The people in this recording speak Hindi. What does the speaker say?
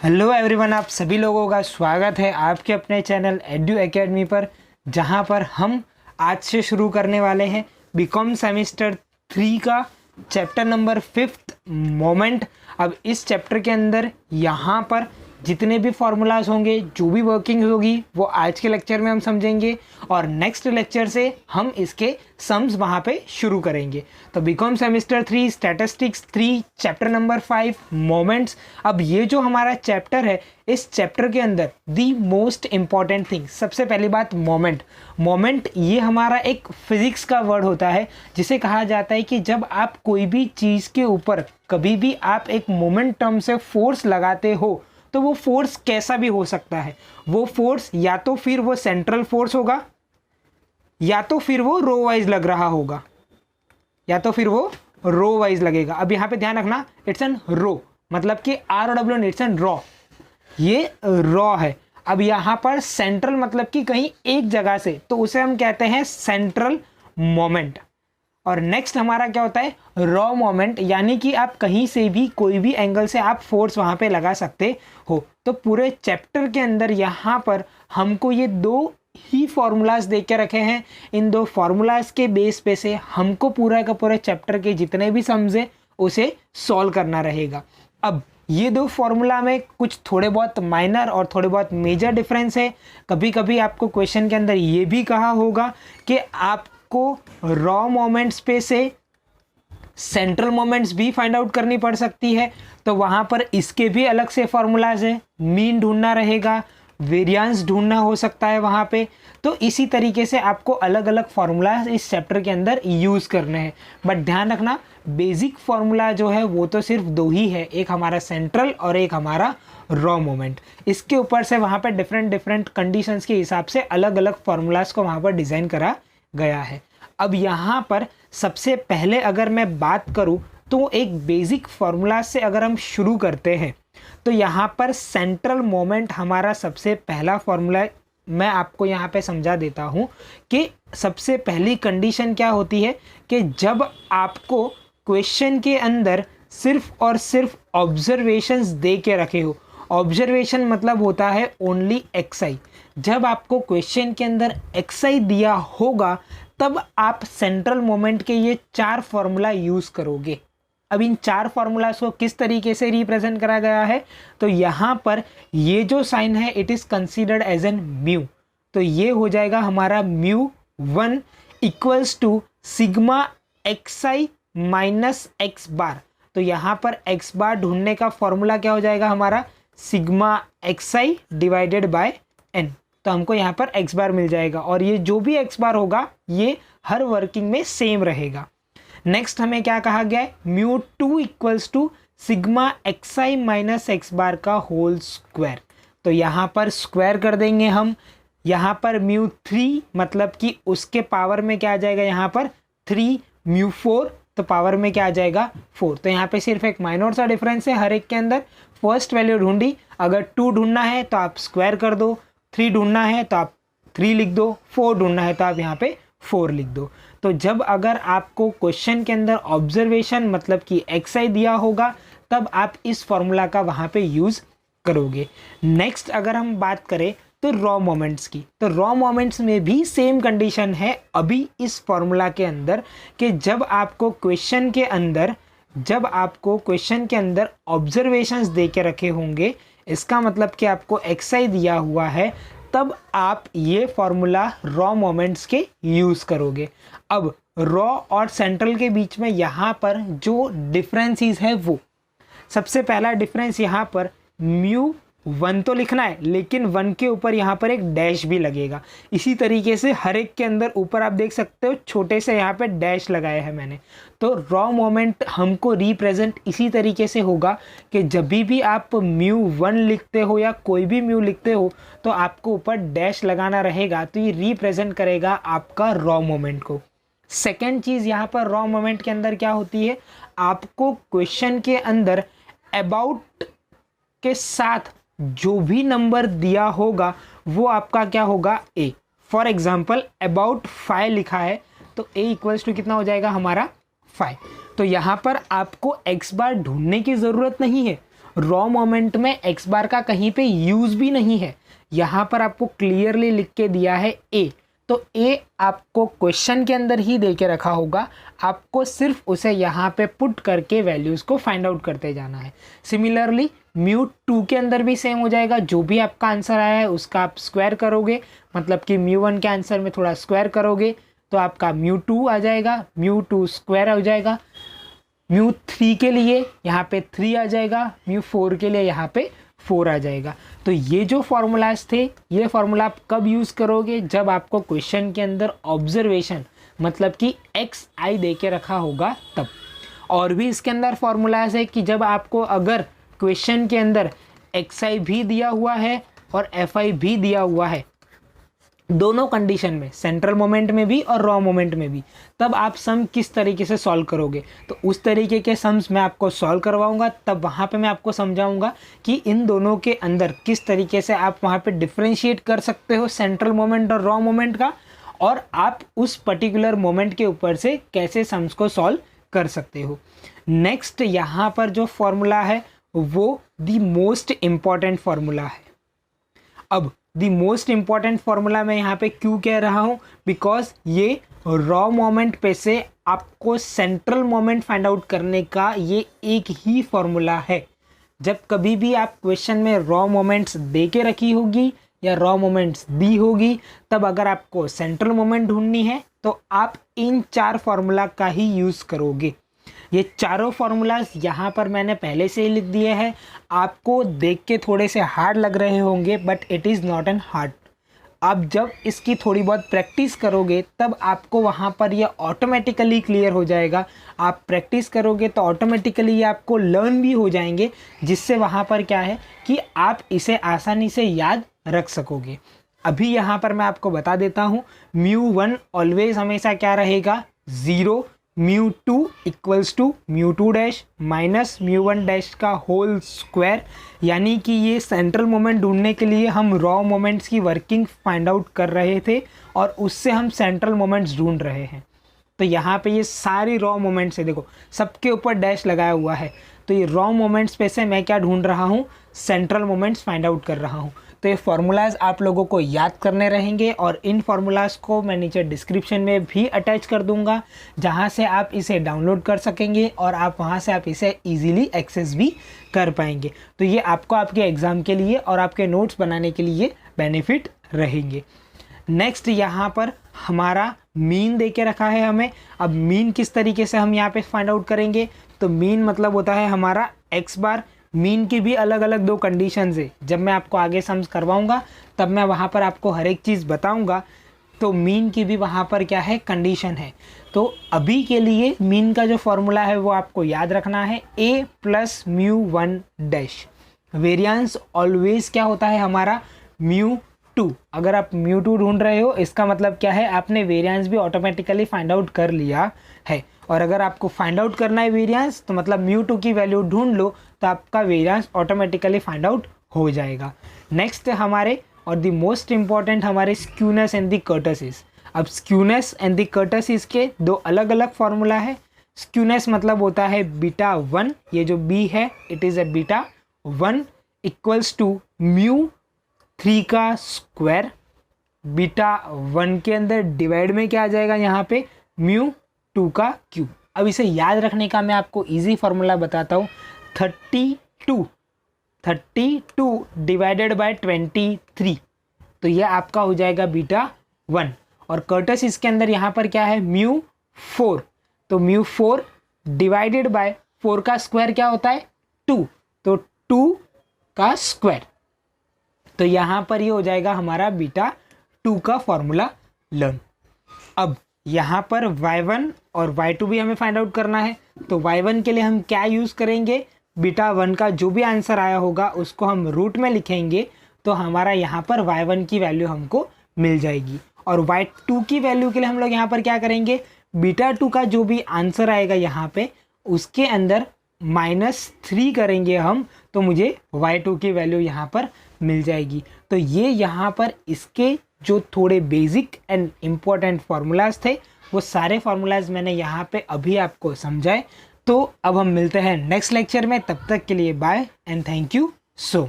हेलो एवरीवन, आप सभी लोगों का स्वागत है आपके अपने चैनल एड्यू एकेडमी पर, जहां पर हम आज से शुरू करने वाले हैं बीकॉम सेमेस्टर 3 का चैप्टर नंबर 5th मोमेंट। अब इस चैप्टर के अंदर यहाँ पर जितने भी फॉर्मूलाज होंगे, जो भी वर्किंग होगी, वो आज के लेक्चर में हम समझेंगे और नेक्स्ट लेक्चर से हम इसके सम्स वहाँ पे शुरू करेंगे। तो BCom semester 3 statistics 3 chapter number 5 moments. अब ये जो हमारा चैप्टर है, इस चैप्टर के अंदर दी मोस्ट इम्पॉर्टेंट थिंग, सबसे पहली बात मोमेंट। मोमेंट ये हमारा एक फिजिक्स का वर्ड होता है, जिसे कहा जाता है कि जब आप कोई भी चीज़ के ऊपर कभी भी आप एक मोमेंटम से फोर्स लगाते हो, तो वो फोर्स कैसा भी हो सकता है। वो फोर्स या तो फिर वो सेंट्रल फोर्स होगा, या तो फिर वो रो वाइज लग रहा होगा, या तो फिर वो रो वाइज लगेगा। अब यहाँ पे ध्यान रखना, इट्स एन रो, मतलब कि आर और डब्ल्यू, इट्स एन रॉ, ये रॉ है। अब यहाँ पर सेंट्रल मतलब कि कहीं एक जगह से, तो उसे हम कहते हैं सेंट्रल मोमेंट। और नेक्स्ट हमारा क्या होता है, रॉ मोमेंट, यानी कि आप कहीं से भी कोई भी एंगल से आप फोर्स वहाँ पे लगा सकते हो। तो पूरे चैप्टर के अंदर यहाँ पर हमको ये दो ही फॉर्मूलाज दे के रखे हैं। इन दो फॉर्मूलाज के बेस पे से हमको पूरा का पूरा चैप्टर के जितने भी सम्स है उसे सॉल्व करना रहेगा। अब ये दो फॉर्मूला में कुछ थोड़े बहुत माइनर और थोड़े बहुत मेजर डिफरेंस है। कभी कभी आपको क्वेश्चन के अंदर ये भी कहा होगा कि आपको रॉ मोमेंट्स पे से सेंट्रल मोमेंट्स भी फाइंड आउट करनी पड़ सकती है, तो वहाँ पर इसके भी अलग से फॉर्मूलाज है। मीन ढूंढना रहेगा, वेरिएंस ढूंढना हो सकता है वहाँ पे। तो इसी तरीके से आपको अलग अलग फार्मूलाज इस चैप्टर के अंदर यूज़ करने हैं। बट ध्यान रखना, बेसिक फार्मूला जो है वो तो सिर्फ दो ही है, एक हमारा सेंट्रल और एक हमारा रॉ मोमेंट। इसके ऊपर से वहाँ पर डिफरेंट कंडीशंस के हिसाब से अलग अलग फार्मूलाज को वहाँ पर डिज़ाइन करा गया है। अब यहाँ पर सबसे पहले अगर मैं बात करूँ तो एक बेसिक फार्मूला से अगर हम शुरू करते हैं, तो यहाँ पर सेंट्रल मोमेंट हमारा सबसे पहला फार्मूला मैं आपको यहाँ पे समझा देता हूँ कि सबसे पहली कंडीशन क्या होती है कि जब आपको क्वेश्चन के अंदर सिर्फ और सिर्फ ऑब्जर्वेशंस दे के रखे हो। ऑब्जर्वेशन मतलब होता है ओनली एक्सआई। जब आपको क्वेश्चन के अंदर एक्सआई दिया होगा, तब आप सेंट्रल मोमेंट के ये चार फॉर्मूला यूज़ करोगे। अब इन चार फॉर्मूलाज को किस तरीके से रिप्रेजेंट करा गया है, तो यहाँ पर ये जो साइन है it is considered as an mu. तो ये हो जाएगा हमारा μ1 equals to sigma x i minus x bar. तो यहाँ पर एक्स बार ढूंढने का फॉर्मूला क्या हो जाएगा हमारा, sigma x i divided by n. तो हमको यहाँ पर एक्स बार मिल जाएगा, और ये जो भी एक्स बार होगा ये हर वर्किंग में सेम रहेगा। नेक्स्ट हमें क्या कहा गया है, μ2 equals to sigma x i minus x bar का होल स्क्वायर। तो यहाँ पर स्क्वायर कर देंगे हम। यहाँ पर μ3 मतलब कि उसके पावर में क्या आ जाएगा, यहाँ पर 3, μ4 तो पावर में क्या आ जाएगा 4। तो यहाँ पे सिर्फ एक माइनर सा डिफरेंस है हर एक के अंदर। फर्स्ट वैल्यू ढूंढी, अगर 2 ढूंढना है तो आप स्क्वायर कर दो, 3 ढूंढना है तो आप 3 लिख दो, 4 ढूंढना है तो आप यहाँ पे 4 लिख दो। तो जब अगर आपको क्वेश्चन के अंदर ऑब्जर्वेशन मतलब कि एक्सआई दिया होगा, तब आप इस फॉर्मूला का वहाँ पे यूज़ करोगे। नेक्स्ट अगर हम बात करें तो रॉ मोमेंट्स की, तो रॉ मोमेंट्स में भी सेम कंडीशन है अभी इस फॉर्मूला के अंदर कि जब आपको क्वेश्चन के अंदर ऑब्जर्वेशंस दे के रखे होंगे, इसका मतलब कि आपको एक्सआई दिया हुआ है, तब आप ये फॉर्मूला रॉ मोमेंट्स के यूज़ करोगे। अब रॉ और सेंट्रल के बीच में यहाँ पर जो डिफरेंसेस है, वो सबसे पहला डिफरेंस यहाँ पर μ1 तो लिखना है, लेकिन 1 के ऊपर यहाँ पर एक डैश भी लगेगा। इसी तरीके से हर एक के अंदर ऊपर आप देख सकते हो छोटे से यहाँ पे डैश लगाया है मैंने। तो रॉ मोमेंट हमको रिप्रेजेंट इसी तरीके से होगा कि जब भी आप μ1 लिखते हो या कोई भी म्यू लिखते हो, तो आपको ऊपर डैश लगाना रहेगा। तो ये रिप्रेजेंट करेगा आपका रॉ मोमेंट को। सेकेंड चीज़ यहाँ पर रॉ मोमेंट के अंदर क्या होती है, आपको क्वेश्चन के अंदर अबाउट के साथ जो भी नंबर दिया होगा वो आपका क्या होगा, ए। फॉर एग्जाम्पल अबाउट 5 लिखा है, तो ए इक्वल्स टू कितना हो जाएगा हमारा 5। तो यहाँ पर आपको एक्स बार ढूंढने की ज़रूरत नहीं है, रॉ मोमेंट में एक्स बार का कहीं पे यूज़ भी नहीं है, यहाँ पर आपको क्लियरली लिख के दिया है ए, तो ए आपको क्वेश्चन के अंदर ही दे के रखा होगा, आपको सिर्फ उसे यहाँ पे पुट करके वैल्यूज़ को फाइंड आउट करते जाना है। सिमिलरली μ2 के अंदर भी सेम हो जाएगा, जो भी आपका आंसर आया है उसका आप स्क्वायर करोगे, मतलब कि μ1 के आंसर में थोड़ा स्क्वायर करोगे तो आपका μ2 आ जाएगा, μ2 स्क्वायर हो जाएगा, μ3 के लिए यहाँ पे 3 आ जाएगा, μ4 के लिए यहाँ पे 4 आ जाएगा। तो ये जो फॉर्मूलाज थे, ये फॉर्मूला आप कब यूज़ करोगे, जब आपको क्वेश्चन के अंदर ऑब्जर्वेशन मतलब कि एक्स आई दे के रखा होगा तब। और भी इसके अंदर फॉर्मूलाज है कि जब आपको अगर क्वेश्चन के अंदर एक्स आई भी दिया हुआ है और एफ आई भी दिया हुआ है, दोनों कंडीशन में, सेंट्रल मोमेंट में भी और रॉ मोमेंट में भी, तब आप सम किस तरीके से सॉल्व करोगे, तो उस तरीके के सम्स मैं आपको सॉल्व करवाऊंगा। तब वहाँ पे मैं आपको समझाऊंगा कि इन दोनों के अंदर किस तरीके से आप वहाँ पे डिफ्रेंशिएट कर सकते हो सेंट्रल मोमेंट और रॉ मोमेंट का, और आप उस पर्टिकुलर मोमेंट के ऊपर से कैसे सम्स को सॉल्व कर सकते हो। नेक्स्ट यहाँ पर जो फॉर्मूला है वो द मोस्ट इम्पॉर्टेंट फॉर्मूला है। अब द मोस्ट इम्पॉर्टेंट फॉर्मूला मैं यहाँ पे क्यों कह रहा हूँ, बिकॉज ये रॉ मोमेंट पे से आपको सेंट्रल मोमेंट फाइंड आउट करने का ये एक ही फॉर्मूला है। जब कभी भी आप क्वेश्चन में रॉ मोमेंट्स दे के रखी होगी या रॉ मोमेंट्स दी होगी, तब अगर आपको सेंट्रल मोमेंट ढूंढनी है तो आप इन 4 फॉर्मूला का ही यूज़ करोगे। ये चारों फार्मूलाज यहाँ पर मैंने पहले से ही लिख दिए हैं। आपको देख के थोड़े से हार्ड लग रहे होंगे, but it is not an hard. आप जब इसकी थोड़ी बहुत प्रैक्टिस करोगे तब आपको वहाँ पर ये ऑटोमेटिकली क्लियर हो जाएगा। आप प्रैक्टिस करोगे तो ऑटोमेटिकली ये आपको लर्न भी हो जाएंगे, जिससे वहाँ पर क्या है कि आप इसे आसानी से याद रख सकोगे। अभी यहाँ पर मैं आपको बता देता हूँ, μ1 ऑलवेज हमेशा क्या रहेगा, 0, μ2 equals to μ2 dash minus μ1 dash का होल स्क्वायर। यानी कि ये सेंट्रल मोमेंट ढूंढने के लिए हम रॉ मोमेंट्स की वर्किंग फाइंड आउट कर रहे थे और उससे हम सेंट्रल मोमेंट्स ढूंढ रहे हैं। तो यहाँ पे ये सारी रॉ मोमेंट्स है, देखो सबके ऊपर डैश लगाया हुआ है। तो ये रॉ मोमेंट्स पे से मैं क्या ढूंढ रहा हूँ, सेंट्रल मोमेंट्स फाइंड आउट कर रहा हूँ। तो ये फार्मूलाज आप लोगों को याद करने रहेंगे और इन फार्मूलाज को मैं नीचे डिस्क्रिप्शन में भी अटैच कर दूंगा, जहाँ से आप इसे डाउनलोड कर सकेंगे और आप वहाँ से आप इसे इजीली एक्सेस भी कर पाएंगे। तो ये आपको आपके एग्ज़ाम के लिए और आपके नोट्स बनाने के लिए बेनिफिट रहेंगे। नेक्स्ट यहाँ पर हमारा मीन दे के रखा है हमें। अब मीन किस तरीके से हम यहाँ पे फाइंड आउट करेंगे, तो मीन मतलब होता है हमारा एक्स बार। मीन की भी अलग अलग 2 कंडीशंस है, जब मैं आपको आगे समझ करवाऊंगा तब मैं वहाँ पर आपको हर एक चीज़ बताऊंगा। तो मीन की भी वहाँ पर क्या है, कंडीशन है। तो अभी के लिए मीन का जो फॉर्मूला है वो आपको याद रखना है, a plus μ1 dash. Variance always क्या होता है हमारा, μ2। अगर आप μ2 ढूंढ रहे हो इसका मतलब क्या है, आपने वेरिएंस भी ऑटोमेटिकली फाइंड आउट कर लिया है। और अगर आपको फाइंड आउट करना है वेरिएंस, तो मतलब μ2 की वैल्यू ढूंढ लो तो आपका वेरिएंस ऑटोमेटिकली फाइंड आउट हो जाएगा। नेक्स्ट हमारे और द मोस्ट इम्पॉर्टेंट हमारे स्क्यूनेस एंड द कर्टसिस। अब स्क्यूनेस एंड द कर्टसिस के 2 अलग अलग फार्मूला है। स्क्यूनेस मतलब होता है β1, ये जो b है it is a β1 equals to μ3 का स्क्वायर। β1 के अंदर डिवाइड में क्या आ जाएगा यहाँ पे, μ2 का क्यूब। अब इसे याद रखने का मैं आपको इजी फार्मूला बताता हूँ, 32 डिवाइडेड बाय 23, तो ये आपका हो जाएगा β1। और कर्टस इसके अंदर यहाँ पर क्या है, μ4, तो μ4 डिवाइडेड बाय 4 का स्क्वायर क्या होता है, 2, तो 2 का स्क्वायर। तो यहाँ पर ये हो जाएगा हमारा β2 का फॉर्मूला लर्न। अब यहाँ पर y1 और y2 भी हमें फाइंड आउट करना है। तो y1 के लिए हम क्या यूज़ करेंगे, β1 का जो भी आंसर आया होगा उसको हम रूट में लिखेंगे, तो हमारा यहाँ पर y1 की वैल्यू हमको मिल जाएगी। और y2 की वैल्यू के लिए हम लोग यहाँ पर क्या करेंगे, β2 का जो भी आंसर आएगा यहाँ पे उसके अंदर -3 करेंगे हम, तो मुझे y2 की वैल्यू यहाँ पर मिल जाएगी। तो ये यहाँ पर इसके जो थोड़े बेसिक एंड इम्पॉर्टेंट फार्मूलाज थे वो सारे फार्मूलाज मैंने यहाँ पे अभी आपको समझाए। तो अब हम मिलते हैं नेक्स्ट लेक्चर में, तब तक के लिए bye and thank you so much.